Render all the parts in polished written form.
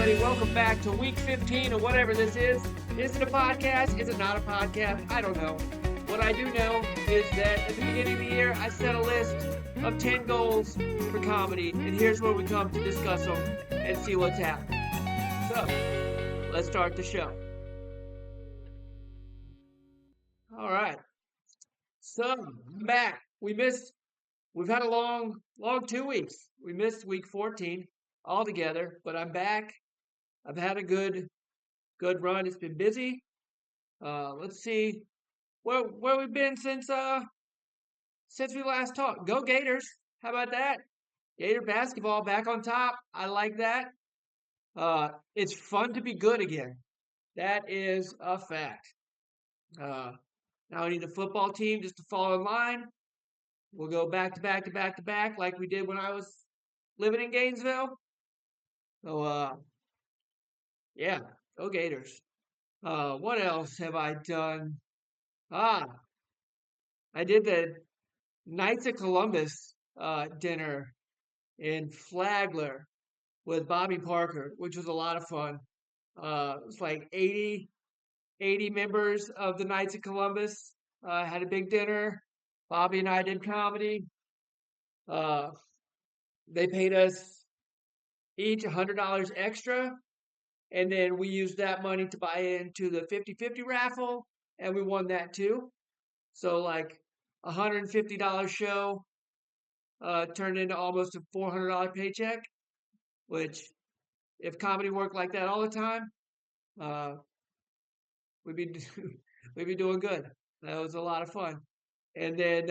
everybody. Welcome back to week 15 or whatever this is. Is it a podcast? Is it not a podcast? I don't know. What I do know is that at the beginning of the year, I set a list of 10 goals for comedy, and here's where we come to discuss them and see what's happening. So, let's start the show. All right. So, I'm back. We've had a long 2 weeks. We missed week 14 altogether, but I'm back. I've had a good run. It's been busy. Let's see where we've been since we last talked. Go Gators! How about that? Gator basketball back on top. I like that. It's fun to be good again. That is a fact. Uh, now I need the football team just to fall in line. We'll go back to back to back to back like we did when I was living in Gainesville. So yeah, go Gators. What else have I done? Ah, I did the Knights of Columbus dinner in Flagler with Bobby Parker, which was a lot of fun. It was like 80 members of the Knights of Columbus. Had a big dinner. Bobby and I did comedy. Uh, they paid us each $100 extra, and then we used that money to buy into the 50-50 raffle, and we won that too. So like $150 show turned into almost a $400 paycheck, which if comedy worked like that all the time, uh, we'd be we'd be doing good. That was a lot of fun. And then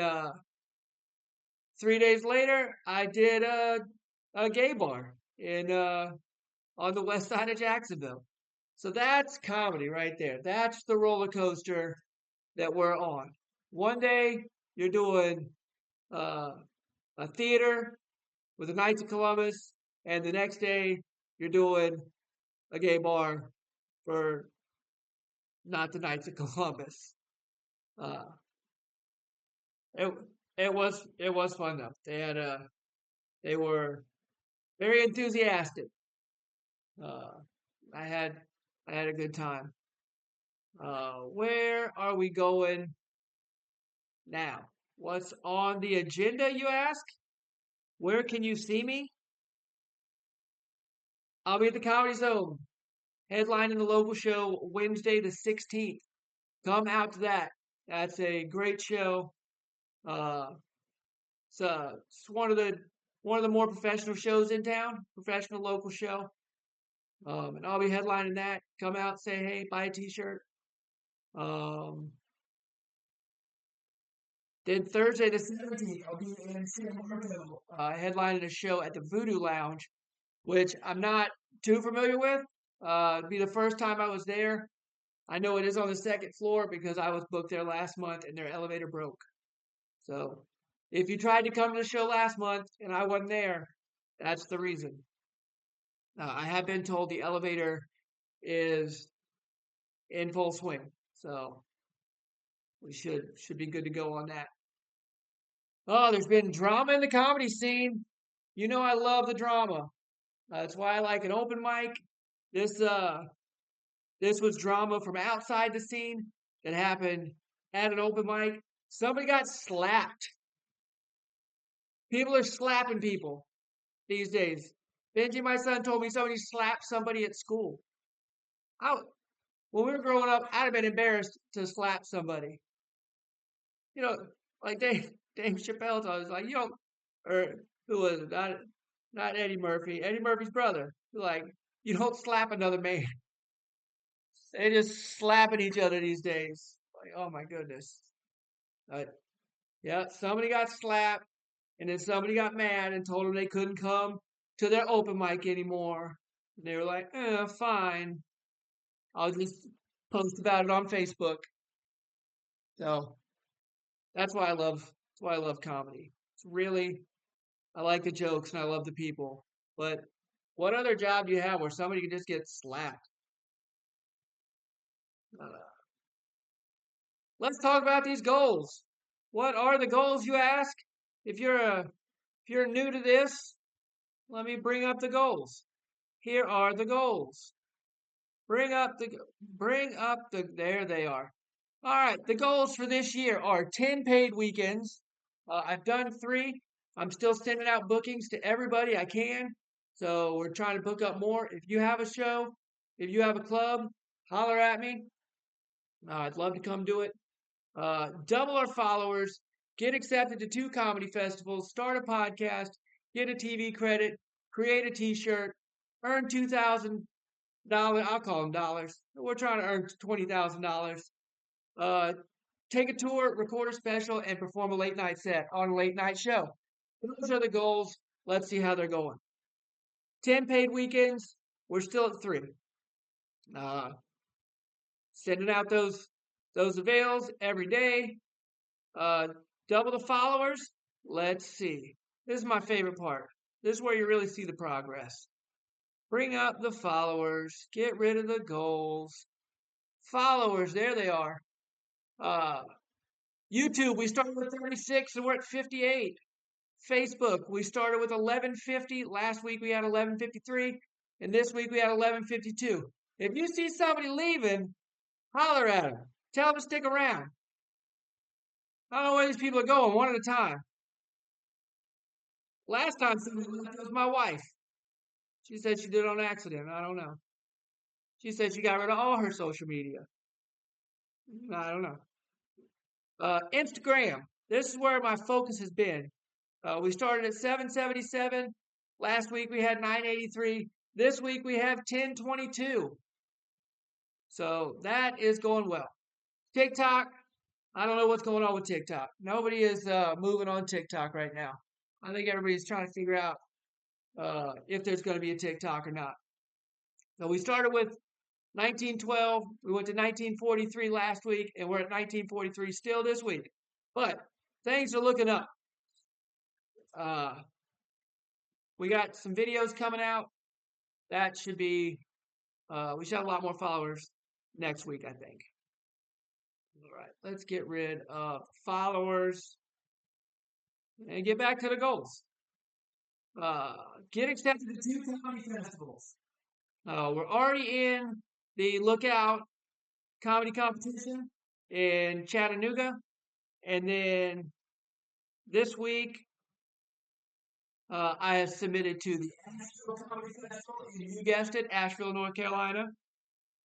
3 days later, I did a gay bar in on the west side of Jacksonville. So that's comedy right there. That's the roller coaster that we're on. One day you're doing uh, a theater with the Knights of Columbus, and the next day you're doing a gay bar for not the Knights of Columbus. Uh, it it was fun though. They were very enthusiastic. Uh, I had I had a good time. Where are we going now? What's on the agenda, you ask? Where can you see me? I'll be at the Comedy Zone, headlining the local show Wednesday the 16th. Come out to that. That's a great show. Uh, it's one of the more professional shows in town, professional local show. And I'll be headlining that. Come out, say hey, buy a T-shirt. Um, then Thursday the 17th, I'll be in San Marco, headlining a show at the Voodoo Lounge, which I'm not too familiar with. It'd be the first time I was there. I know it is on the second floor because I was booked there last month and their elevator broke. So if you tried to come to the show last month and I wasn't there, that's the reason. I have been told the elevator is in full swing, so we should be good to go on that. Oh, there's been drama in the comedy scene. You know I love the drama. That's why I like an open mic. This uh this was drama from outside the scene that happened at an open mic. Somebody got slapped. People are slapping people these days. Benji, my son, told me somebody slapped somebody at school. I, when we were growing up, I'd have been embarrassed to slap somebody. You know, like Dave Chappelle told us, like, or who was it? Not Eddie Murphy, Eddie Murphy's brother. Like, you don't slap another man. They just slapping each other these days. Like, oh my goodness. But yeah, somebody got slapped, and then somebody got mad and told them they couldn't come to their open mic anymore. And they were like, fine. I'll just post about it on Facebook. So that's why I love comedy. It's really I like the jokes and I love the people. But what other job do you have where somebody can just get slapped? Uh, let's talk about these goals. What are the goals, you ask? If you're new to this, let me bring up the goals. Here are the goals. Bring up the, there they are. All right, the goals for this year are 10 paid weekends. I've done 3. I'm still sending out bookings to everybody I can. So we're trying to book up more. If you have a show, if you have a club, holler at me. I'd love to come do it. Double our followers, get accepted to 2 comedy festivals, start a podcast, get a TV credit, create a T-shirt, earn $2,000. I'll call them dollars. We're trying to earn $20,000. Uh, take a tour, record a special, and perform a late night set on a late night show. Those are the goals. Let's see how they're going. 10 paid weekends. We're still at 3. Uh, sending out those avails every day. Uh, double the followers. Let's see. This is my favorite part. This is where you really see the progress. Bring up the followers. Get rid of the goals. Followers, there they are. Uh, YouTube, we started with 36 and we're at 58. Facebook, we started with 1150. Last week we had 1153. And this week we had 1152. If you see somebody leaving, holler at them. Tell them to stick around. I don't know where these people are going, one at a time. Last time somebody left, it was my wife. She said she did it on accident. I don't know. She said she got rid of all her social media. I don't know. Instagram. This is where my focus has been. We started at 777. Last week we had 983. This week we have 1022. So that is going well. TikTok. I don't know what's going on with TikTok. Nobody is moving on TikTok right now. I think everybody's trying to figure out if there's going to be a TikTok or not. So we started with 1912. We went to 1943 last week, and we're at 1943 still this week. But things are looking up. We got some videos coming out. That should be, we should have a lot more followers next week, I think. All right, let's get rid of followers and get back to the goals. Get accepted to 2 comedy festivals. We're already in the Lookout comedy competition in Chattanooga. And then this week, I have submitted to the Asheville Comedy Festival. You guessed it, Asheville, North Carolina.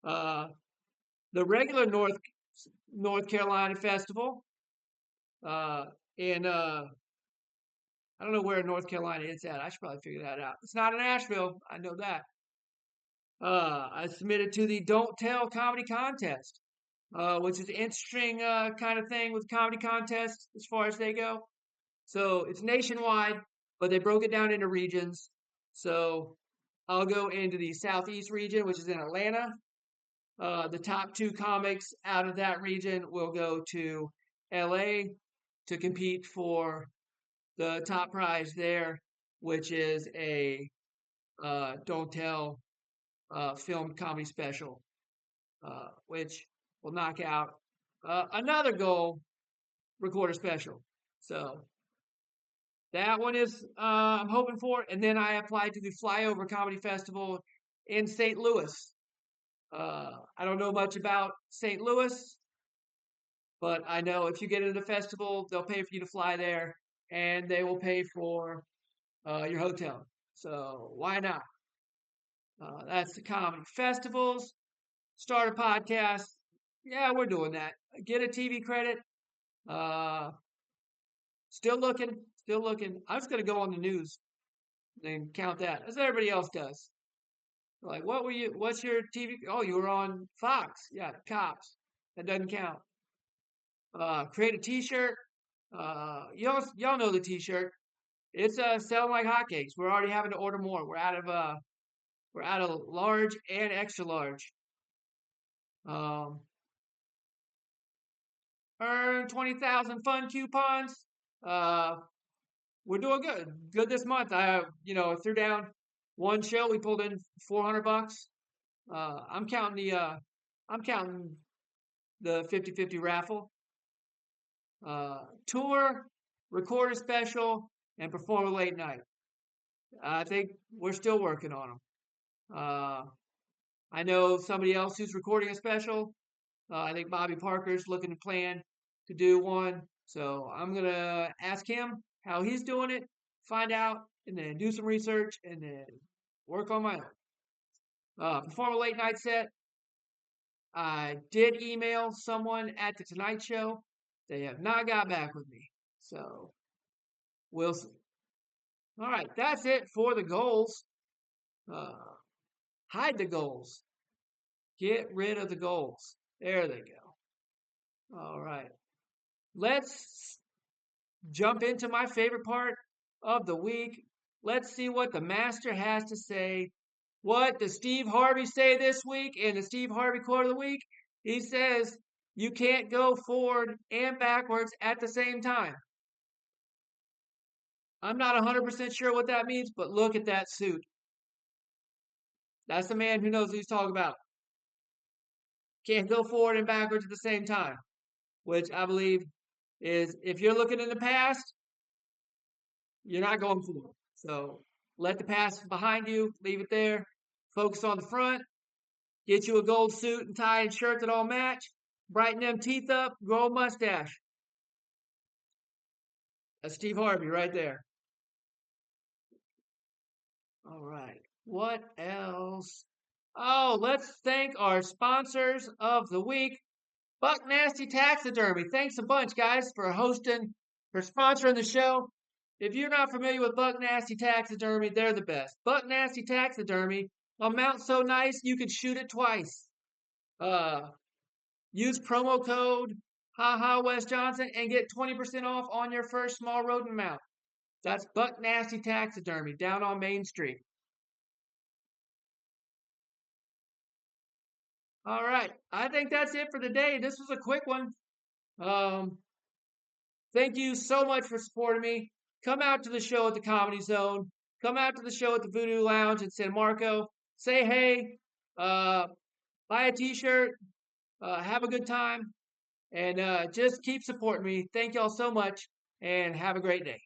The regular North Carolina Festival. In I don't know where in North Carolina it's at. I should probably figure that out. It's not in Asheville. I know that. I submitted to the Don't Tell Comedy Contest, which is an interesting kind of thing with comedy contests as far as they go. So it's nationwide, but they broke it down into regions. So I'll go into the Southeast region, which is in Atlanta. The top 2 comics out of that region will go to LA to compete for the top prize there, which is a Don't Tell film comedy special, which will knock out another goal, record a special. So that one is I'm hoping for. And then I applied to the Flyover Comedy Festival in St. Louis. I don't know much about St. Louis, but I know if you get into the festival, they'll pay for you to fly there, and they will pay for your hotel. So why not? That's the comedy festivals. Start a podcast. Yeah, we're doing that. Get a TV credit. Uh, still looking. Still looking. I'm just gonna go on the news and count that, as everybody else does. Like, what were you? What's your TV? Oh, you were on Fox. Yeah, Cops. That doesn't count. Create a T-shirt. Y'all know the T-shirt. It's selling like hotcakes. We're already having to order more. We're out of large and extra large. Um, earn 20,000 fun coupons. Uh, we're doing good. Good this month. I threw down one show. We pulled in $400. I'm counting the 50/50 raffle. Tour, record a special, and perform a late night. I think we're still working on them. Uh, I know somebody else who's recording a special. I think Bobby Parker's looking to plan to do one. So I'm going to ask him how he's doing it, find out, and then do some research and then work on my own. Perform a late night set. I did email someone at the Tonight Show. They have not got back with me. So we'll see. All right, that's it for the goals. Uh, hide the goals. Get rid of the goals. There they go. All right. Let's jump into my favorite part of the week. Let's see what the master has to say. What does Steve Harvey say this week in the Steve Harvey quote of the week? He says, you can't go forward and backwards at the same time. I'm not 100% sure what that means, but look at that suit. That's the man who knows what he's talking about. Can't go forward and backwards at the same time, which I believe is if you're looking in the past, you're not going forward. So let the past behind you, leave it there, focus on the front, get you a gold suit and tie and shirt that all match, brighten them teeth up, grow a mustache. That's Steve Harvey right there. All right. What else? Oh, let's thank our sponsors of the week. Buck Nasty Taxidermy. Thanks a bunch, guys, for sponsoring the show. If you're not familiar with Buck Nasty Taxidermy, they're the best. Buck Nasty Taxidermy, a mount so nice you could shoot it twice. Uh, use promo code HaHa Wes Johnson and get 20% off on your first small rodent mount. That's Buck Nasty Taxidermy down on Main Street. All right. I think that's it for today. This was a quick one. Um, Thank you so much for supporting me. Come out to the show at the Comedy Zone. Come out to the show at the Voodoo Lounge in San Marco. Say hey. Uh, buy a T-shirt. Have a good time. And just keep supporting me. Thank y'all so much. And have a great day.